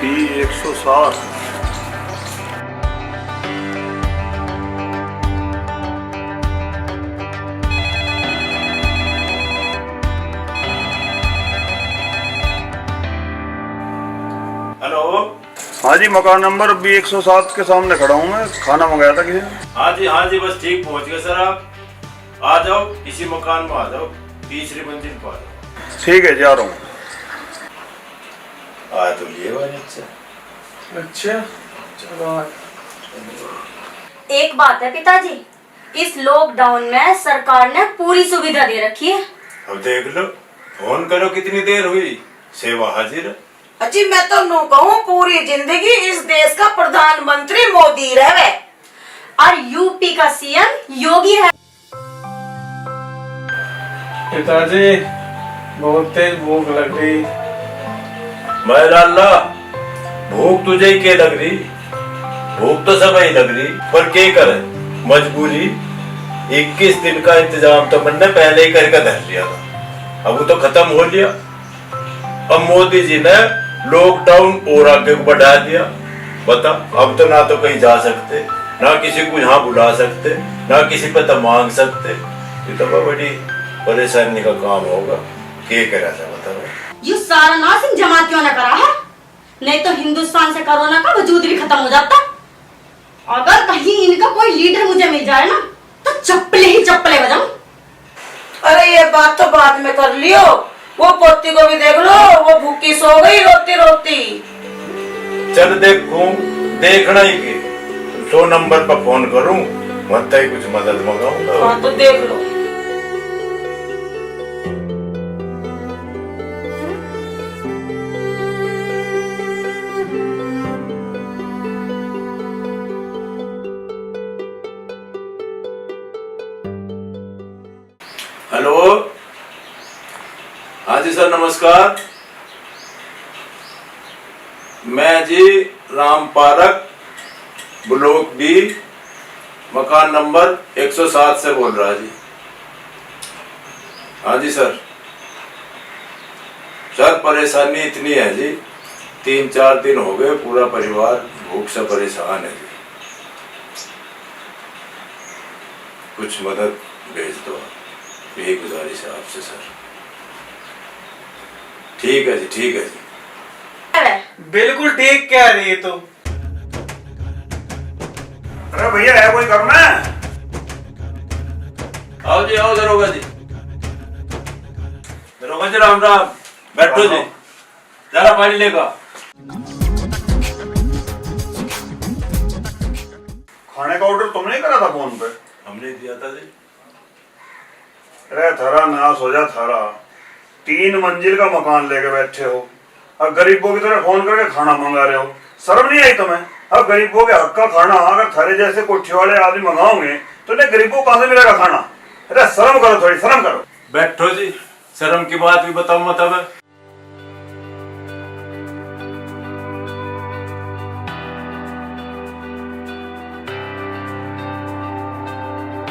B107। Hello. हाँ जी, मकान number B107 के सामने खड़ा हूँ मैं। खाना मंगाया था किसी ने। हाँ जी बस ठीक पहुंच गए सर। आप आ जाओ, इसी मकान में आ जाओ, तीसरी मंजिल पर आ जाओ। ठीक है, जा रहा हूँ। आ तो लिए वाले। अच्छा चलो। एक बात है पिताजी, इस लॉकडाउन में सरकार ने पूरी सुविधा दे रखी है। अब देख लो, फोन करो कितनी देर हुई, सेवा हाजिर है। अजी मैं तो नू कहूँ पूरी जिंदगी इस देश का प्रधानमंत्री मोदी रहे और यूपी का सीएम योगी है। पिताजी बहुत तेज भूख लग रही। मैं लाला, भूख तुझे ही के लग रही? भूख तो सब ही लग रही, पर क्या करे, मजबूरी। 21 दिन का इंतजाम तो मैंने पहले ही करके धर लिया था, अब वो तो खत्म हो लिया। अब मोदी जी ने लॉकडाउन और आगे को बढ़ा दिया। बता, अब तो ना तो कहीं जा सकते, ना किसी को यहाँ बुला सकते, ना किसी पे तो मांग सकते। ये तो बड़ी परेशानी का काम होगा। क्या करा था बताओ? ये सारा नाश इन जमातियों ने करा है, नहीं तो हिंदुस्तान से कोरोना का वजूद भी खत्म हो जाता। अगर कहीं इनका कोई लीडर मुझे मिल जाए ना, तो चप्पले ही चप्पले बजाऊं। अरे ये बात तो बाद में कर लियो, वो पोती को भी देख लो, वो भूखी सो गई रोती रोती। चल देखूं, देखना ही के 100 नंबर पर फोन करूं, मत ही कुछ मदद मंगाऊंगा। हाँ तो देख लो। हेलो। हाँ जी सर, नमस्कार। मैं जी राम पारक, ब्लॉक बी, मकान नंबर 107 से बोल रहा जी। हाँ जी सर। सर परेशानी इतनी है जी, 3-4 दिन हो गए पूरा परिवार भूख से परेशान है जी। कुछ मदद भेज दो, यही गुजारिश है आपसे सर। ठीक है जी, ठीक है जी। बिल्कुल ठीक कह रही है तो। अरे भैया, है कोई करना है? आओ जी, आओ दरोगा जी। दरोगा जी राम राम। बैठो जी, जरा पानी लेगा। खाने का ऑर्डर तुमने ही करा था फोन पे? हमने दिया था जी। अरे थारा नाश हो जा थारा। 3 मंजिल का मकान लेके बैठे हो, अब गरीबों की तरह फोन करके खाना मंगा रहे हो। शर्म नहीं आई तुम्हें? अब गरीबों के हक का खाना अगर थारे जैसे कोठी वाले आदमी मंगाओगे तो इन्हें गरीबों को कहां से मिलेगा खाना? अरे शर्म करो, थोड़ी शर्म करो। बैठो जी, शर्म की बात भी बताओ मतलब।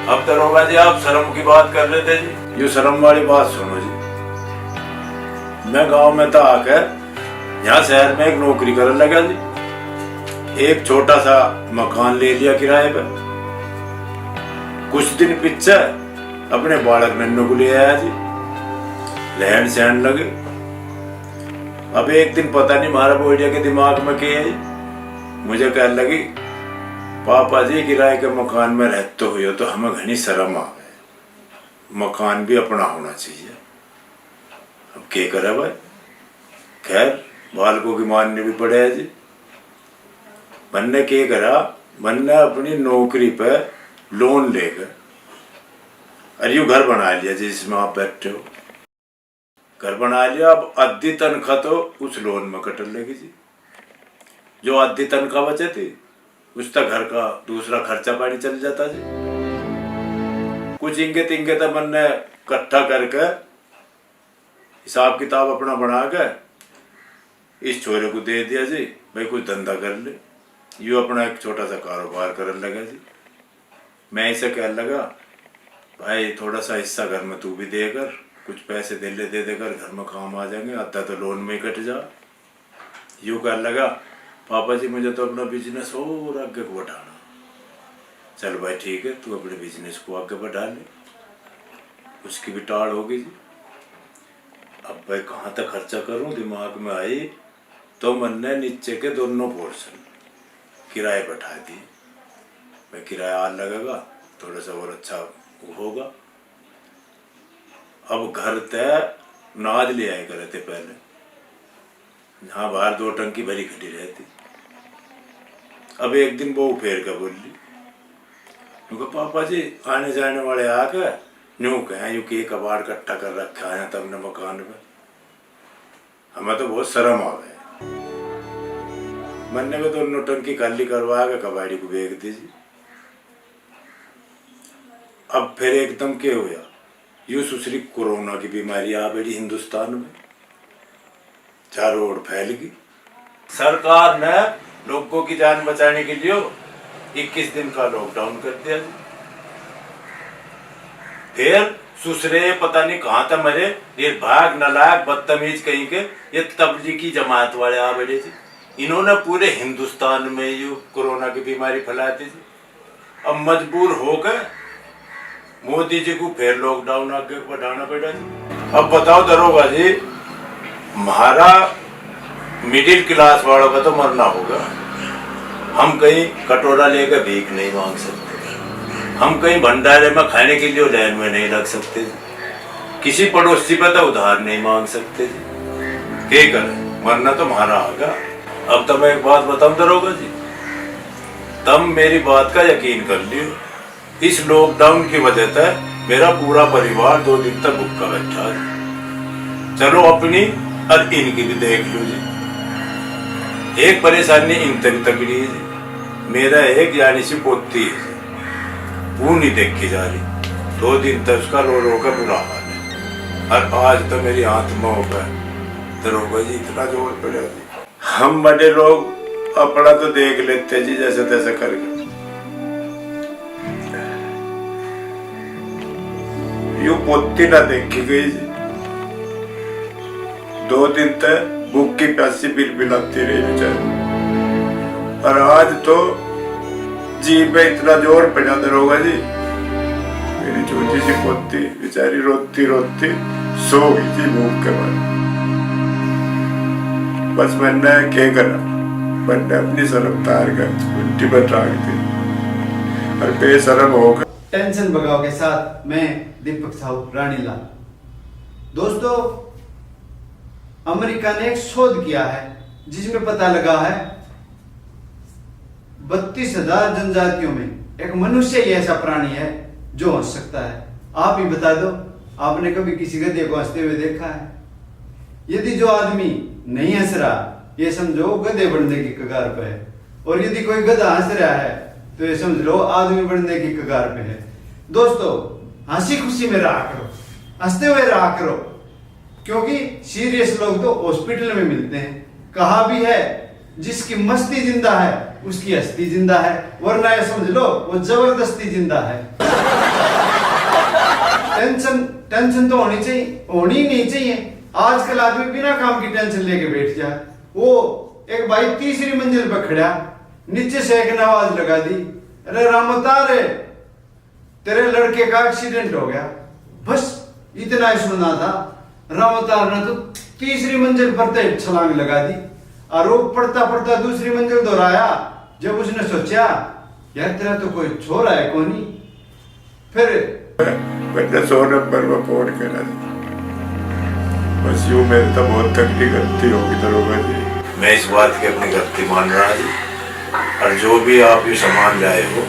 अब दरोगा जी आप शर्म की बात कर रहे थे जी, ये शर्म वाली बात सुनो जी। मैं गांव में था आकर, यहाँ शहर में एक नौकरी करने लगा जी। एक छोटा सा मकान ले लिया किराए पे। कुछ दिन पीछे अपने बालक नन्नू को ले आया जी, लहन सहन लगे। अब एक दिन पता नहीं हमारा बोलिया के दिमाग में क्या है, मुझे कहने लगी, पापा जी किराए के मकान में रहते हुए तो हमें घनी शर्म आ गए, मकान भी अपना होना चाहिए। अब क्या करे भाई, खैर बालकों की माननी भी पड़े है जी। मैंने क्या करा, मैंने अपनी नौकरी पे लोन लेकर अरे यू घर बना लिया जिसमें आप बैठे हो। घर बना लिया, अब आधी तनख्वाह तो उस लोन में कट लेगी जी। जो आधी तनख्वाह बचे थी उस तक घर का दूसरा खर्चा पानी चल जाता जी। कुछ इंगे तिंगे तो मैंने इकट्ठा करके हिसाब किताब अपना बना के इस छोरे को दे दिया जी, भाई कुछ धंधा कर ले। यू अपना एक छोटा सा कारोबार करने लगा जी। मैं इसे कहने लगा, भाई थोड़ा सा हिस्सा घर में तू भी देकर, कुछ पैसे दे देकर घर में काम आ जाएंगे, आधा तो लोन में ही कट जा। यूँ कर लगा, पापा जी मुझे तो अपना बिजनेस और आगे को बढ़ाना। चल भाई ठीक है, तू अपने बिजनेस को आगे बढ़ा ले, उसकी भी टाल होगी जी। अब भाई कहाँ तक खर्चा करूँ दिमाग में आई, तो मैंने नीचे के दोनों पोर्शन किराए बैठा दिए। भाई किराया आ लगेगा, थोड़ा सा और अच्छा होगा। अब घर तय नाद ले आए करे थे पहले, जहाँ बाहर 2 टंकी भरी खड़ी रहती। अब एक दिन वो फेर कर बोली, क्योंकि पापा जी आने जाने वाले आकर यूँ कहें यूँ कि कबाड़ इकट्ठा कर रखा है तब न मकान में। हमें तो बहुत शर्म आ गए। मैंने भी दोनों टंकी खाली करवा के कबाड़ी को बेच दीजिए। अब फिर एकदम क्या हुआ, यूँ सुसरी कोरोना की बीमारी आ बैठी हिंदुस्तान में, चारों ओर फैल गई। सरकार ने लोगों की जान बचाने के लिए 21 दिन का लॉकडाउन कर दिया। फिर सुसरे पता नहीं कहाँ तक मरे, ये भाग नालायक बदतमीज कहीं के ये तबलीगी जमात वाले आ बैठे थे। इन्होंने पूरे हिंदुस्तान में ये कोरोना की बीमारी फैला दी थी। अब मजबूर होकर मोदी जी को फिर लॉकडाउन आगे बढ़ाना पड़ा जी। अब बताओ दरोगा जी, हमारा मिडिल क्लास वालों का तो मरना होगा। हम कहीं कटोरा लेकर भीख नहीं मांग सकते, हम कहीं भंडारे में खाने के लिए लाइन में नहीं लग सकते, किसी पड़ोसी पर तो उधार नहीं मांग सकते। क्या करें, मरना तो हमारा होगा। अब तो मैं एक बात बताऊं दरोगा जी, तुम मेरी बात का यकीन कर लियो, इस लॉकडाउन की वजह से मेरा पूरा परिवार 2 दिन तक भूखा बैठा है। चलो अपनी और इनकी भी देख लो जी। एक परेशानी इन तक तकड़ी है, मेरा एक यानी सी पोती है, वो नहीं देखी जा रही। 2 दिन तक उसका रो रो कर बुरा हाल है। और आज तो मेरी आत्मा हो गया दरोगा जी, इतना जोर पड़ा जी। हम बड़े लोग अपना तो देख लेते जी जैसे तैसे करके। यूं पोती ना देखी गई जी, 2 दिन तक भूख की प्यासी बिलबिलाती रही बेचारी। और आज तो जी पे इतना जोर पड़ा दरोगा जी, मेरी छोटी सी पोती बेचारी रोती रोती सो गई थी भूख के बाद। बस मैंने क्या करा, मैंने अपनी शर्म तार कर उल्टी पर टांग दी और बेशरम होकर। टेंशन भगाओ के साथ मैं दीपक साहू रानीलाल। दोस्तों, अमेरिका ने एक शोध किया है जिसमें पता लगा है 32,000 जनजातियों में एक मनुष्य ही ऐसा प्राणी है जो हंस सकता है। आप ही बता दो, आपने कभी किसी गधे को हंसते हुए देखा है? यदि जो आदमी नहीं हंस रहा, ये समझो गधे बनने की कगार पे है, और यदि कोई गधा हंस रहा है तो ये समझ लो आदमी बनने की कगार पे है। दोस्तों, हंसी खुशी में रहा करो, हंसते हुए रहा करो, क्योंकि सीरियस लोग तो हॉस्पिटल में मिलते हैं। कहा भी है जिसकी मस्ती जिंदा है उसकी हस्ती जिंदा है, वरना ये समझ लो वो जबरदस्ती जिंदा है। टेंशन तो होनी चाहिए, होनी ही नहीं चाहिए। आजकल आदमी बिना काम की टेंशन लेके बैठ जाए। वो एक भाई 3री मंजिल पर खड़ा, नीचे से एक ने आवाज लगा दी, अरे रामतार तेरे लड़के का एक्सीडेंट हो गया। बस इतना ही सुना था, रामतार ने तो 3री मंजिल पर तो छलांग लगा दी और वो पढ़ता पढ़ता 2री मंजिल दोहराया। जब उसने सोचा यार तेरा तो कोई छोरा है कोनी, फिर मैंने 100 नंबर में फोन करा। बस यूं मेरे तो बहुत तकलीफ गलती होगी दरोगा जी। मैं इस बात की अपनी गलती मान रहा जी, और जो भी आप ये सामान लाए हो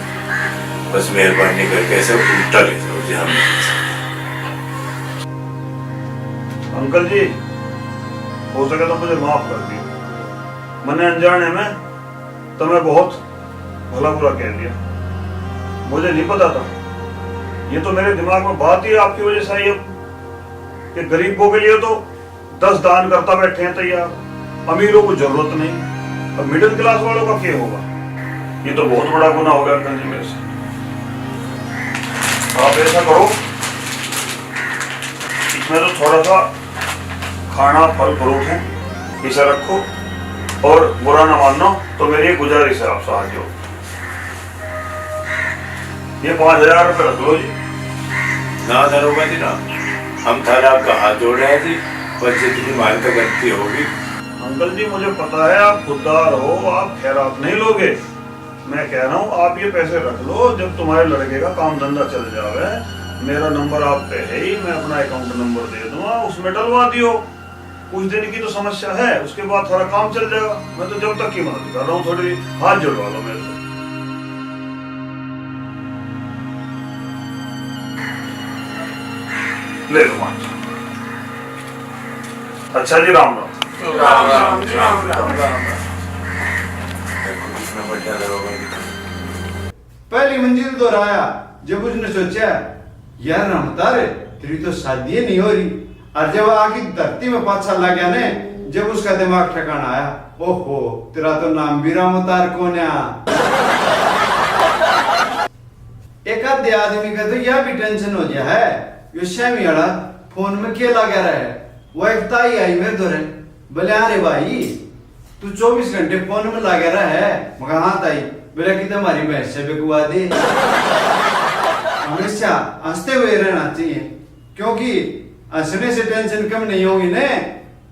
बस मेहरबानी करके ऐसे उल्टा ले जाओ जी। हम अंकल जी, हो सके तो मुझे माफ कर दियो, मैंने अनजाने में तुम्हें बहुत भला बुरा कह दिया। मुझे नहीं पता था, ये तो मेरे दिमाग में बात ही आपकी वजह से आई है कि गरीबों के लिए तो 10 दान करता बैठे हैं तैयार, अमीरों को जरूरत नहीं, अब मिडिल क्लास वालों का क्या होगा? ये तो बहुत बड़ा गुनाह हो गया अंकल जी मेरे से। आप ऐसा करो, इसमें तो थोड़ा सा खाना फल फ्रूट है, इसे रखो और बुरा ना मानो तो मेरी एक गुजारिश है आपसे आज जो ये 5,000 रुपये रख लो जी। ना दरोगा जी ना, हम थाने आपका हाथ जोड़ रहे थे, पर जितनी हमारी तो गलती होगी। अंकल जी मुझे पता है आप खुददार हो, आप खैरात नहीं लोगे। मैं कह रहा हूँ आप ये पैसे रख लो, जब तुम्हारे लड़के का काम धंधा चल जावे मेरा नंबर आप पे है ही, मैं अपना अकाउंट नंबर दे दूंगा, उसमें डलवा दियो। कुछ दिन की तो समस्या है, उसके बाद थोड़ा काम चल जाएगा। मैं तो जब तक की मदद कर रहा हूँ, थोड़ी हाथ जुड़वा लो मेरे से। ले लो 5। अच्छा जी, राम राम। राम राम जी, राम राम। देखो कितना बढ़िया दरोगा जी। पहली मंजिल दोहराया जब उसने सोचा यार रमतारे तेरी तो शादी नहीं हो रही, और जब आके धरती में पाछा लग गया ने, जब उसका दिमाग ठिकाना आया, ओहो तेरा तो नाम भी रामतार कौन है। एक आधे आदमी का तो यह भी टेंशन हो गया है, यो शैमी वाला फोन में क्या लगा रहा है। वो एक ताई आई मेरे दौरे, बोले अरे भाई तू 24 घंटे फोन में लगा रहा है। मगर हाँ ताई, बोला कि तुम्हारी भैंस से बिकवा दे। हमेशा हंसते हुए रहना चाहिए, क्योंकि हंसने से टेंशन कम नहीं होगी ने,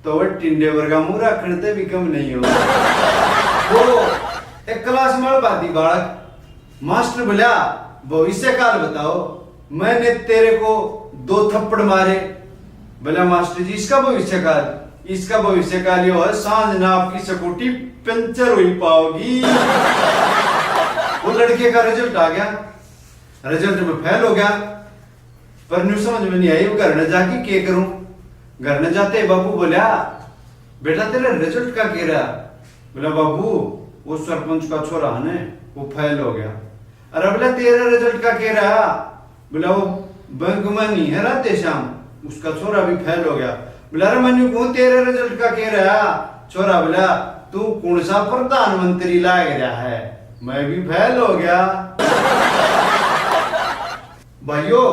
तो वो टिंडे वर्गा मुंह रखने भी कम नहीं होगा। वो एक क्लास में बाती बालक मास्टर बोला भविष्य काल बताओ, मैंने तेरे को 2 थप्पड़ मारे। बोला मास्टर जी इसका भविष्य काल, इसका भविष्य काल यो है सांझ ना आपकी स्कूटी पंचर हुई पाओगी। वो लड़के का रिजल्ट आ गया, रिजल्ट में फेल हो गया, पर न्यू समझ में नहीं आई वो घर न जाके क्या करूं। घर न जाते बाबू बोला बेटा तेरा रिजल्ट का कह रहा। बोला बाबू वो सरपंच का छोरा है वो फेल हो गया। अरे बोला तेरा रिजल्ट का कह रहा। बोला वो बैंक में नहीं है राते शाम, उसका छोरा भी फेल हो गया। बोला अरे मनु को तेरे रिजल्ट का कह रहा। छोरा बोला तू कौन सा प्रधानमंत्री लाग रहा है, मैं भी फेल हो गया। भाइयों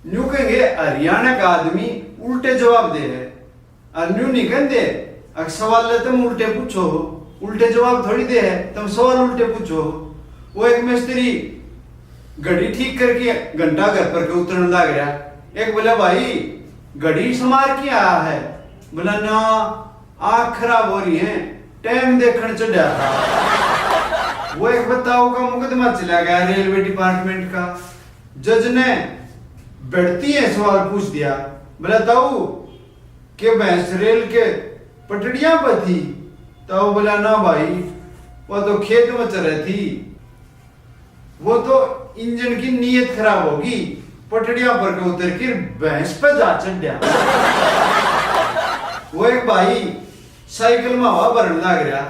न्यू कहेंगे हरियाणा का आदमी उल्टे जवाब दे है, और न्यू नहीं कहते अगर सवाल ले तुम उल्टे पूछो, उल्टे जवाब थोड़ी दे है, तुम सवाल उल्टे पूछो। वो एक मिस्त्री घड़ी ठीक करके घंटा घर पर के उतरने लग रहा। एक बोला भाई घड़ी समार के आया है। बोला ना आँख खराब हो रही है, टाइम देखने चढ़ा था। वो एक बताओ का मुकदमा चला गया रेलवे डिपार्टमेंट का। जज ने बढ़ती है सवाल पूछ दिया, बोला ताऊ के भैंस रेल के पटड़ियां पर थी। ताऊ बोला ना भाई वो तो खेत में चल रही थी, वो तो इंजन की नीयत खराब होगी, पटड़ियां पर के उतर के भैंस पर जा चढ़ा। वो एक भाई साइकिल में हवा भरने लग रहा।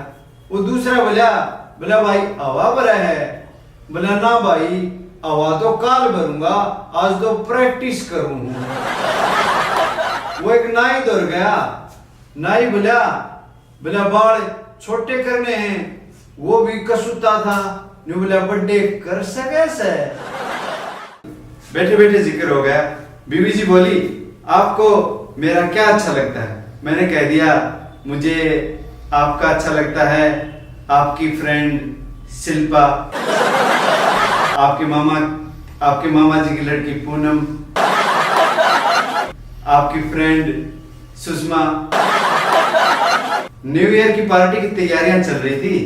वो दूसरा बोला भाई हवा भरा है। बोला ना भाई हवा तो काल भरूंगा, आज तो प्रैक्टिस करूंगा। वो एक नाई दौड़ गया। नाई बोला बाल छोटे करने हैं, वो भी कसूता था। बोला बर्थडे कर सके से। बैठे बैठे जिक्र हो गया। बीवी जी बोली आपको मेरा क्या अच्छा लगता है। मैंने कह दिया मुझे आपका अच्छा लगता है आपकी फ्रेंड शिल्पा, आपके मामा जी की लड़की पूनम, आपकी फ्रेंड सुषमा। न्यू ईयर की पार्टी की तैयारियां चल रही थी।